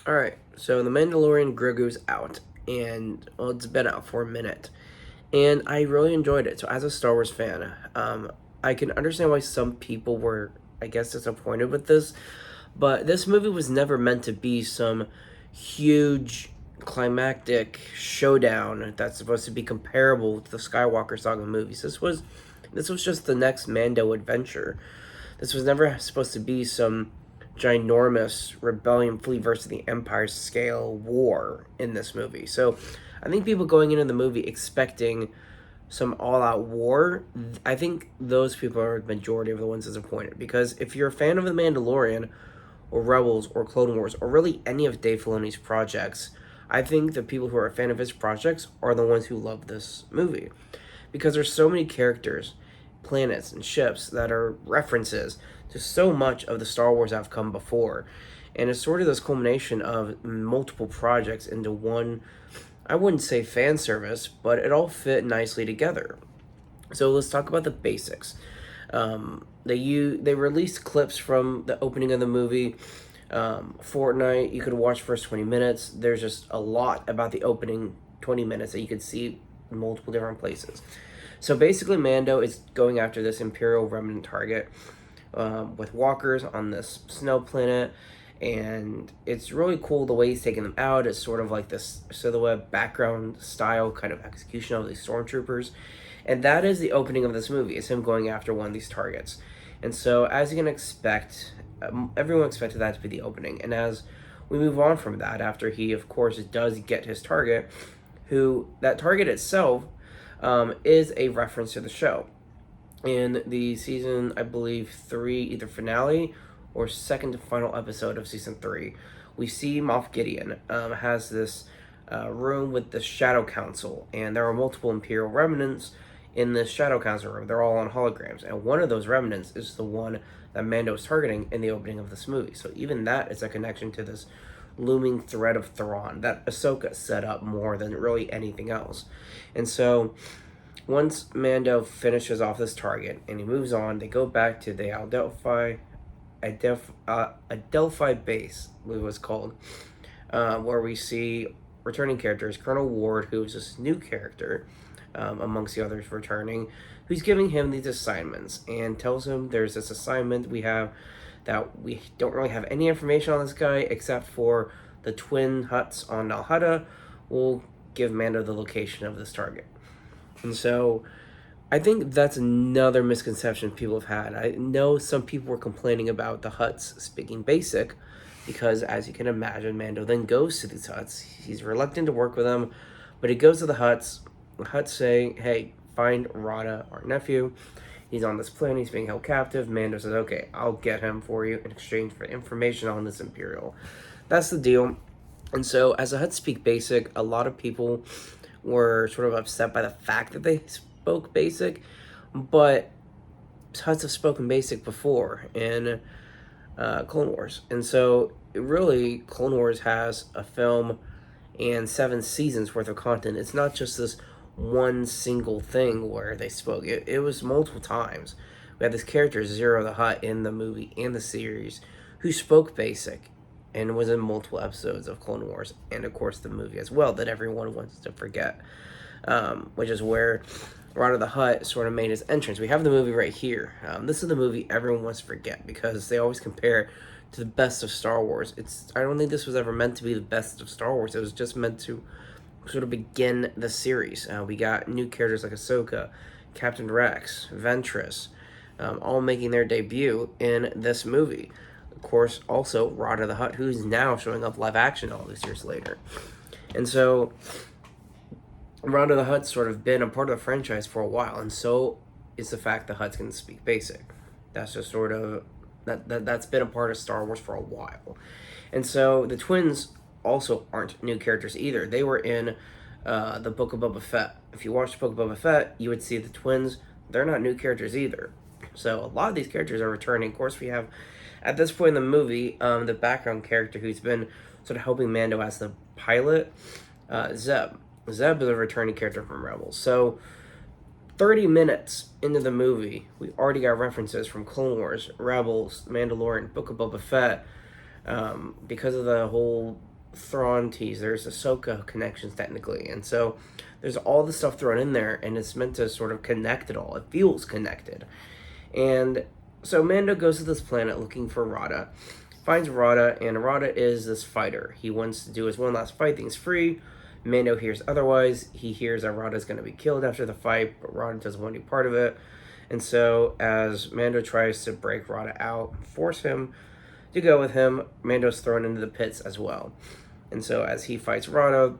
Alright, so The Mandalorian Grogu's out, and well, it's been out for a minute, and I really enjoyed it. So, as a Star Wars fan, I can understand why some people were, I guess, disappointed with this, but this movie was never meant to be some huge climactic showdown that's supposed to be comparable to the Skywalker saga movies. This was just the next Mando adventure. This was never supposed to be some ginormous rebellion fleet versus the Empire scale war in this movie. So I think people going into the movie expecting some all out war, I think those people are the majority of the ones disappointed. Because if you're a fan of The Mandalorian or Rebels or Clone Wars or really any of Dave Filoni's projects, I think the people who are a fan of his projects are the ones who love this movie. Because there's so many characters, planets, and ships that are references to so much of the Star Wars that have come before. And it's sort of this culmination of multiple projects into one, I wouldn't say fan service, but it all fit nicely together. So let's talk about the basics. They released clips from the opening of the movie. Fortnite, you could watch first 20 minutes. There's just a lot about the opening 20 minutes that you could see in multiple different places. So basically, Mando is going after this Imperial remnant target with walkers on this snow planet, and it's really cool the way he's taking them out. It's sort of like this silhouette background style kind of execution of these stormtroopers, and that is the opening of this movie. It's him going after one of these targets, and so as you can expect, everyone expected that to be the opening. And as we move on from that, after he of course does get his target, who that target itself is a reference to the show. In the season, I believe, 3, either finale or second to final episode of season 3, we see Moff Gideon has this room with the Shadow Council, and there are multiple Imperial remnants in this Shadow Council room. They're all on holograms, and one of those remnants is the one that Mando is targeting in the opening of this movie. So even that is a connection to this looming threat of Thrawn that Ahsoka set up more than really anything else. And so once Mando finishes off this target and he moves on, they go back to the Adelphi base, I believe it was called, where we see returning characters, Colonel Ward, who's this new character amongst the others returning, who's giving him these assignments and tells him there's this assignment we have that we don't really have any information on this guy except for the twin huts on Nal Hutta. We'll give Mando the location of this target. And so I think that's another misconception people have had. I know some people were complaining about the huts speaking basic because, as you can imagine, Mando then goes to these huts. He's reluctant to work with them, but he goes to the huts. The huts say, hey, find Rada, our nephew. He's on this planet. He's being held captive. Mando says, okay, I'll get him for you in exchange for information on this Imperial. That's the deal. And so, as the huts speak basic, a lot of people were sort of upset by the fact that they spoke basic, but huts have spoken basic before in Clone Wars. And so, really, Clone Wars has a film and 7 seasons worth of content. It's not just this one single thing where they spoke. It was multiple times. We had this character, Zero the Hutt, in the movie and the series, who spoke basic and was in multiple episodes of Clone Wars, and of course the movie as well, that everyone wants to forget, which is where Rada the Hutt sort of made his entrance. We have the movie right here. This is the movie everyone wants to forget because they always compare it to the best of Star Wars. I don't think this was ever meant to be the best of Star Wars. It was just meant to sort of begin the series. We got new characters like Ahsoka, Captain Rex, Ventress, all making their debut in this movie. Of course, also Rada the Hutt, who's now showing up live action all these years later. And so Rada the Hutt's sort of been a part of the franchise for a while, and so is the fact the Hutts can speak basic. That's just sort of that's been a part of Star Wars for a while. And so the twins also aren't new characters either. They were in the Book of Boba Fett. If you watch the Book of Boba Fett, you would see the twins. They're not new characters either. So a lot of these characters are returning. Of course, we have, at this point in the movie, the background character who's been sort of helping Mando as the pilot, Zeb. Zeb is a returning character from Rebels. So 30 minutes into the movie, we already got references from Clone Wars, Rebels, Mandalorian, Book of Boba Fett, because of the whole Thrawn teasers, Ahsoka connections technically, and so there's all the stuff thrown in there, and it's meant to sort of connect it all. It feels connected, and so Mando goes to this planet looking for Rada, finds Rada, and Rada is this fighter. He wants to do his one last fight. Things free. Mando hears otherwise. He hears that Rada's going to be killed after the fight, but Rada doesn't want to be part of it. And so, as Mando tries to break Rada out, force him to go with him, Mando's thrown into the pits as well. And so, as he fights Rada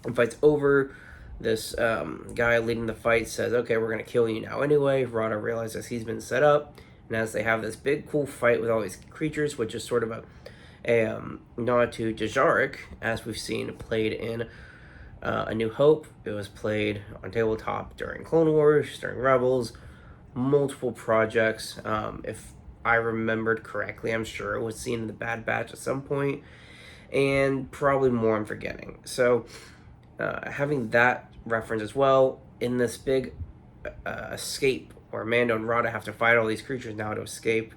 and fights over, this guy leading the fight says, "Okay, we're going to kill you now anyway." Rada realizes he's been set up. And as they have this big, cool fight with all these creatures, which is sort of a nod to Jajarik, as we've seen played in A New Hope. It was played on tabletop during Clone Wars, during Rebels, multiple projects. If I remembered correctly, I'm sure it was seen in the Bad Batch at some point, and probably more I'm forgetting. So having that reference as well in this big escape where Mando and Rada have to fight all these creatures now to escape.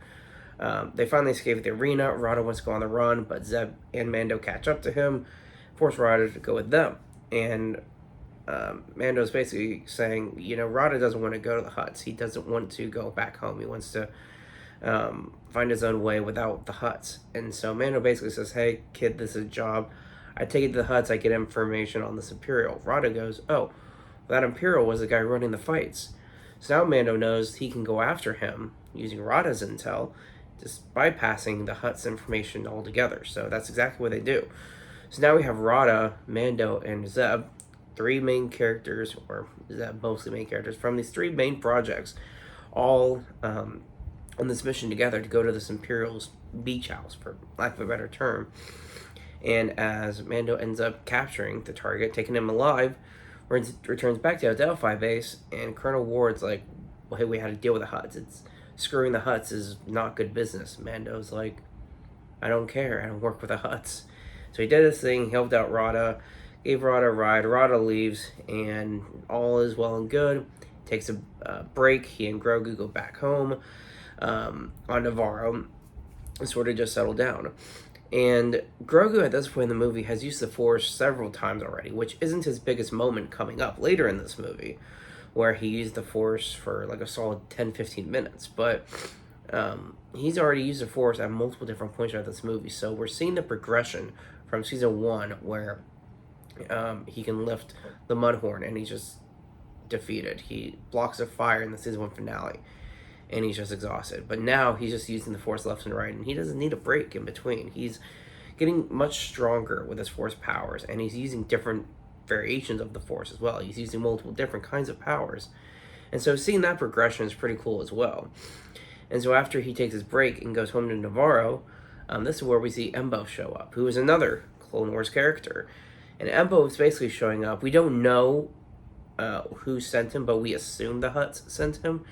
They finally escape the arena. Rada wants to go on the run, but Zeb and Mando catch up to him, force Rada to go with them. And Mando's basically saying, Rada doesn't want to go to the huts. He doesn't want to go back home. He wants to find his own way without the huts. And so Mando basically says, "Hey, kid, this is a job. I take it to the huts. I get information on this Imperial." Rada goes, "Oh, that Imperial was the guy running the fights." So now Mando knows he can go after him using Rada's intel, just bypassing the Hutt's information altogether. So that's exactly what they do. So now we have Rada, Mando, and Zeb, three main characters, or Zeb mostly main characters, from these three main projects, all on this mission together to go to this Imperial's beach house, for lack of a better term. And as Mando ends up capturing the target, taking him alive, returns back to Adelphi base, and Colonel Ward's like, "Well, hey, we had to deal with the Hutts. It's screwing the Hutts is not good business." Mando's like, "I don't care. I don't work with the Hutts." So he did his thing, helped out Rada, gave Rada a ride. Rada leaves, and all is well and good. Takes a break. He and Grogu go back home on Navarro and sort of just settle down. And Grogu at this point in the movie has used the Force several times already, which isn't his biggest moment coming up later in this movie, where he used the Force for like a solid 10-15 minutes. But he's already used the Force at multiple different points throughout this movie. So we're seeing the progression from season 1, where he can lift the Mudhorn and he's just defeated. He blocks a fire in the season 1 finale, and he's just exhausted. But now he's just using the Force left and right, and he doesn't need a break in between. He's getting much stronger with his Force powers, and he's using different variations of the Force as well. He's using multiple different kinds of powers. And so seeing that progression is pretty cool as well. And so after he takes his break and goes home to Navarro, this is where we see Embo show up, who is another Clone Wars character. And Embo is basically showing up. We don't know who sent him, but we assume the Hutts sent him.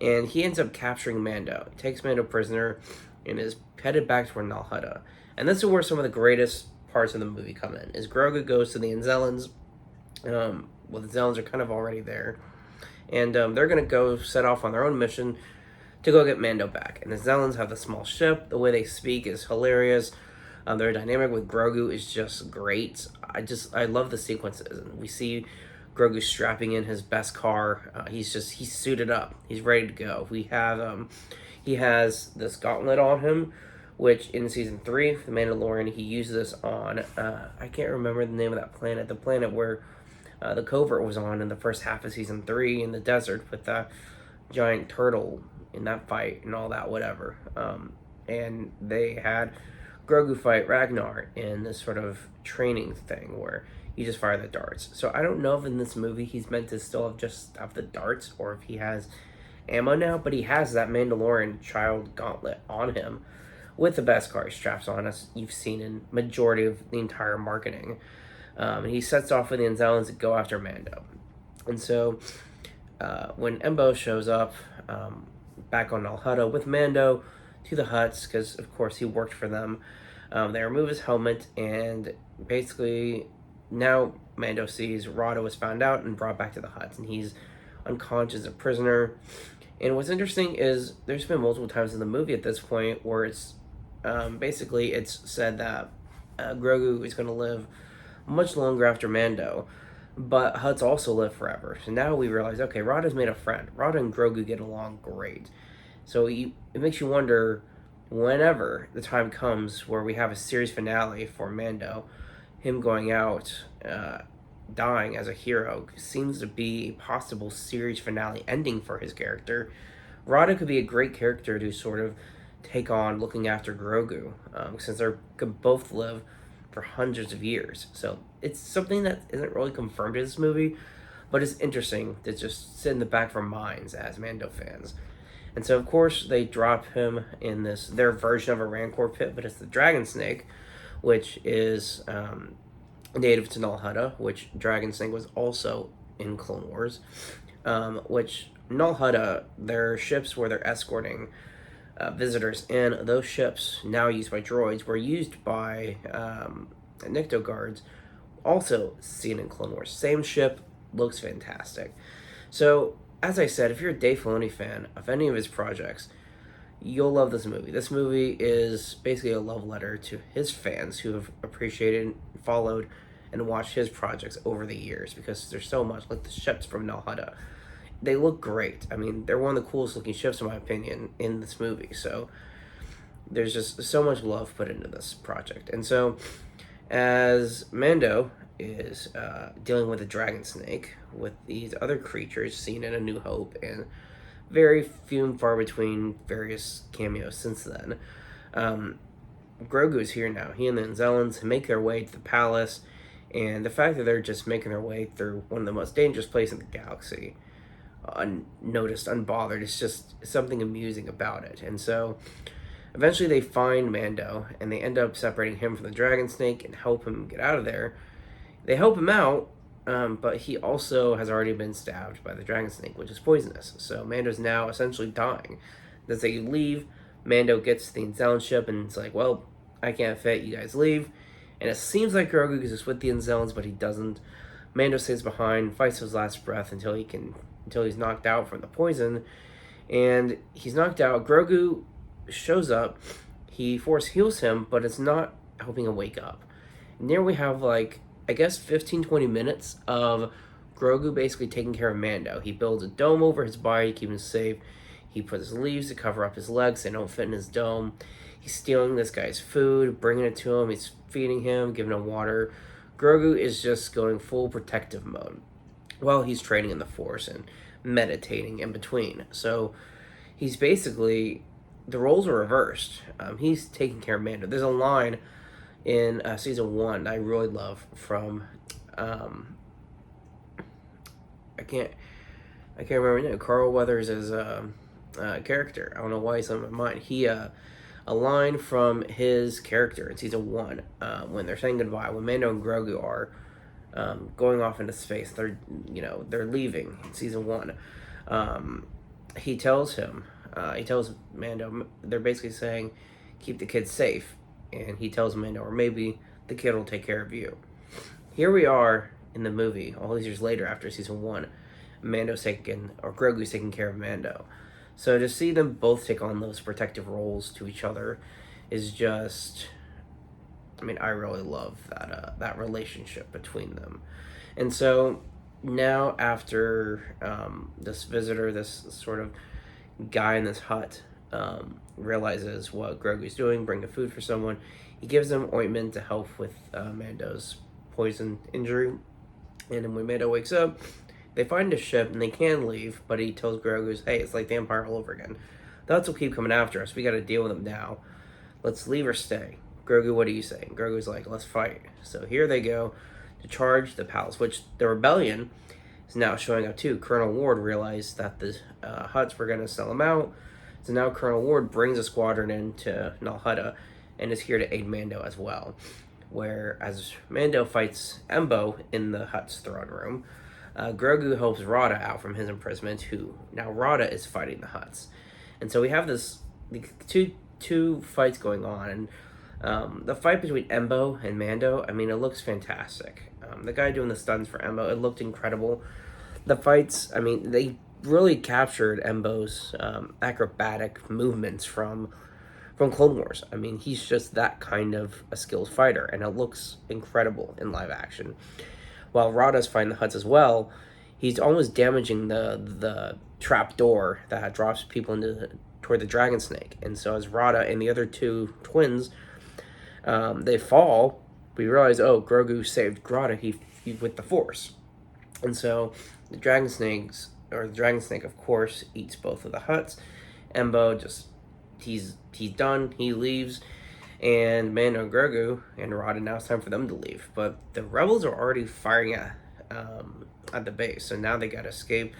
And he ends up capturing Mando. He takes Mando prisoner and is headed back toward Nal Hutta. And this is where some of the greatest parts of the movie come in. Is Grogu goes to the Anzellans. Well, the Anzellans are kind of already there. And they're going to go set off on their own mission to go get Mando back. And the Anzellans have the small ship. The way they speak is hilarious. Their dynamic with Grogu is just great. I love the sequences. And we see Grogu strapping in his best car. He's suited up. He's ready to go. We have he has this gauntlet on him, which in season 3, The Mandalorian, he uses this on I can't remember the name of that planet. The planet where the covert was on in the first half of season 3 in the desert with the giant turtle in that fight and all that, whatever. And they had Grogu fight Ragnar in this sort of training thing where you just fire the darts. So I don't know if in this movie he's meant to still have the darts, or if he has ammo now, but he has that Mandalorian child gauntlet on him with the Beskar straps on, as you've seen in majority of the entire marketing. And he sets off with the Anzellans to go after Mando. And so when Embo shows up back on Nal Hutta with Mando to the Hutts, because of course he worked for them, they remove his helmet, and basically now Mando sees Rada was found out and brought back to the Hutts, and he's unconscious, a prisoner. And what's interesting is there's been multiple times in the movie at this point where it's basically it's said that Grogu is going to live much longer after Mando, but Hutts also live forever. So now we realize, okay, Rada's made a friend. Rada and Grogu get along great. So it makes you wonder, whenever the time comes where we have a series finale for Mando, him going out, dying as a hero, seems to be a possible series finale ending for his character. Rada could be a great character to sort of take on looking after Grogu, since they could both live for hundreds of years. So it's something that isn't really confirmed in this movie, but it's interesting to just sit in the back of our minds as Mando fans. And so, of course, they drop him in their version of a Rancor pit, but it's the Dragon Snake, which is native to Null Hutta, which Dragon Snake was also in Clone Wars. Which Null Hutta, their ships where they're escorting visitors in, those ships, now used by droids, were used by Nikto guards, also seen in Clone Wars. Same ship, looks fantastic. So, as I said, if you're a Dave Filoni fan of any of his projects, you'll love this movie. This movie is basically a love letter to his fans who have appreciated, followed, and watched his projects over the years, because there's so much, like the ships from Null Hutta. They look great. I mean, they're one of the coolest looking ships, in my opinion, in this movie. So there's just so much love put into this project. And so, as Mando is dealing with a dragon snake, with these other creatures seen in A New Hope, and very few and far between various cameos since then, Grogu is here now. He and the Anzellans make their way to the palace, and the fact that they're just making their way through one of the most dangerous places in the galaxy, unnoticed, unbothered, it's just something amusing about it. And so eventually they find Mando, and they end up separating him from the dragon snake and help him get out of there. They help him out, but he also has already been stabbed by the dragon snake, which is poisonous. So Mando's now essentially dying. As they leave, Mando gets to the Anzellan ship, and it's like, well, I can't fit, you guys leave. And it seems like Grogu is just with the Anzellans, but he doesn't. Mando stays behind, fights his last breath until he's knocked out from the poison. And he's knocked out. Grogu shows up. He force heals him, but it's not helping him wake up. And there we have, like, I guess 15-20 minutes of Grogu basically taking care of Mando. He builds a dome over his body to keep him safe. He puts leaves to cover up his legs so they don't fit in his dome. He's stealing this guy's food, bringing it to him. He's feeding him, giving him water. Grogu is just going full protective mode while he's training in the Force and meditating in between. So he's basically, the roles are reversed. He's taking care of Mando. There's a line in season 1 I really love from I can't remember now. Carl Weathers' character. I don't know why he's on my mind. He a line from his character in season 1, when they're saying goodbye, when Mando and Grogu are going off into space, they're leaving in season 1. He tells Mando, they're basically saying, keep the kids safe. And he tells Mando, or maybe the kid will take care of you. Here we are in the movie, all these years later after season 1, Grogu's taking care of Mando. So to see them both take on those protective roles to each other is just, I mean, I really love that relationship between them. And so now after this visitor, this sort of guy in this hut, realizes what Grogu's doing, bringing food for someone, he gives him ointment to help with Mando's poison injury. And then when Mando wakes up, they find a ship and they can leave, but he tells Grogu, hey, it's like the Empire all over again. The Hutts will keep coming after us. We got to deal with them now. Let's leave or stay. Grogu, what do you say? Grogu's like, let's fight. So here they go to charge the palace, which the rebellion is now showing up too. Colonel Ward realized that the Hutts were going to sell him out. So now Colonel Ward brings a squadron into Null Hutta and is here to aid Mando as well. Where as Mando fights Embo in the Hutt's throne room, Grogu helps Rada out from his imprisonment, who now Rada is fighting the Hutts. And so we have the two fights going on, and the fight between Embo and Mando, I mean, it looks fantastic. The guy doing the stunts for Embo, it looked incredible. The fights, I mean, they really captured Embo's acrobatic movements from from Clone Wars. I mean, he's just that kind of a skilled fighter, and it looks incredible in live action. While Rada's fighting the Hutts as well, he's almost damaging the trap door that drops people toward the dragon snake. And so as Rada and the other two twins, they fall, we realize, oh, Grogu saved Rada he with the Force. And so the dragon snake, of course, eats both of the Hutts. Embo just he's done. He leaves, and Mando and Grogu and Rada, now it's time for them to leave. But the rebels are already firing at the base, so now they gotta escape.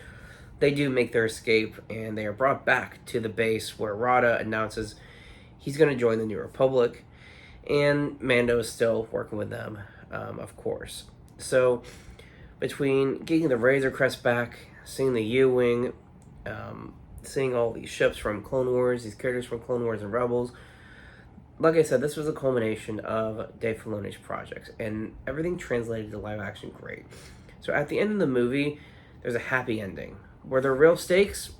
They do make their escape, and they are brought back to the base where Rada announces he's gonna join the New Republic, and Mando is still working with them, of course. So between getting the Razor Crest back, seeing the U-Wing, seeing all these ships from Clone Wars, these characters from Clone Wars and Rebels, like I said, this was a culmination of Dave Filoni's projects, and everything translated to live action great. So at the end of the movie, there's a happy ending. Were there real stakes?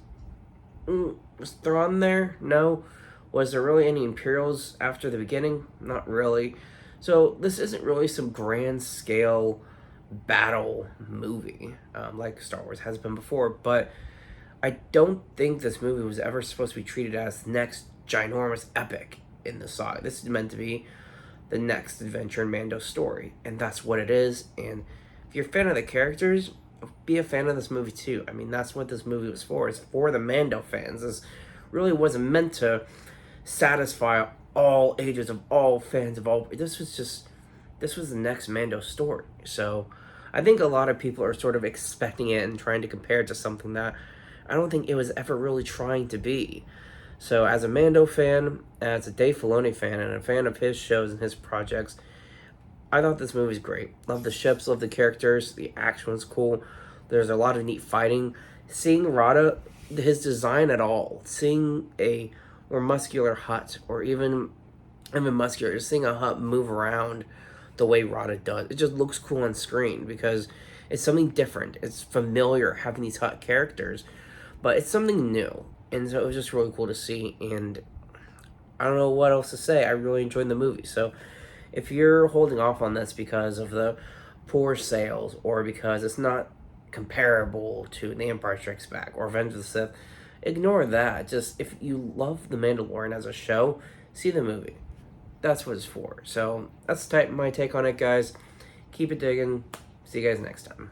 Was Thrawn there? No. Was there really any Imperials after the beginning? Not really. So this isn't really some grand scale battle movie like Star Wars has been before, but I don't think this movie was ever supposed to be treated as the next ginormous epic in the saga. This is meant to be the next adventure in Mando's story, and that's what it is. And if you're a fan of the characters, be a fan of this movie too. I mean, that's what this movie was for. It's for the Mando fans. This really wasn't meant to satisfy all ages of all fans of all. This was the next Mando story. So I think a lot of people are sort of expecting it and trying to compare it to something that I don't think it was ever really trying to be. So as a Mando fan, as a Dave Filoni fan, and a fan of his shows and his projects, I thought this movie was great. Love the ships, love the characters, the action was cool. There's a lot of neat fighting. Seeing Rada, his design at all, seeing a more muscular Hutt, or even muscular, just seeing a Hutt move around the way Rada does, it just looks cool on screen because it's something different. It's familiar having these Hutt characters, but it's something new. And so it was just really cool to see, and I don't know what else to say. I really enjoyed the movie. So if you're holding off on this because of the poor sales, or because it's not comparable to The Empire Strikes Back or Revenge of the Sith, ignore that. Just, if you love The Mandalorian as a show, see the movie. That's what it's for. So that's my take on it, guys. Keep it digging. See you guys next time.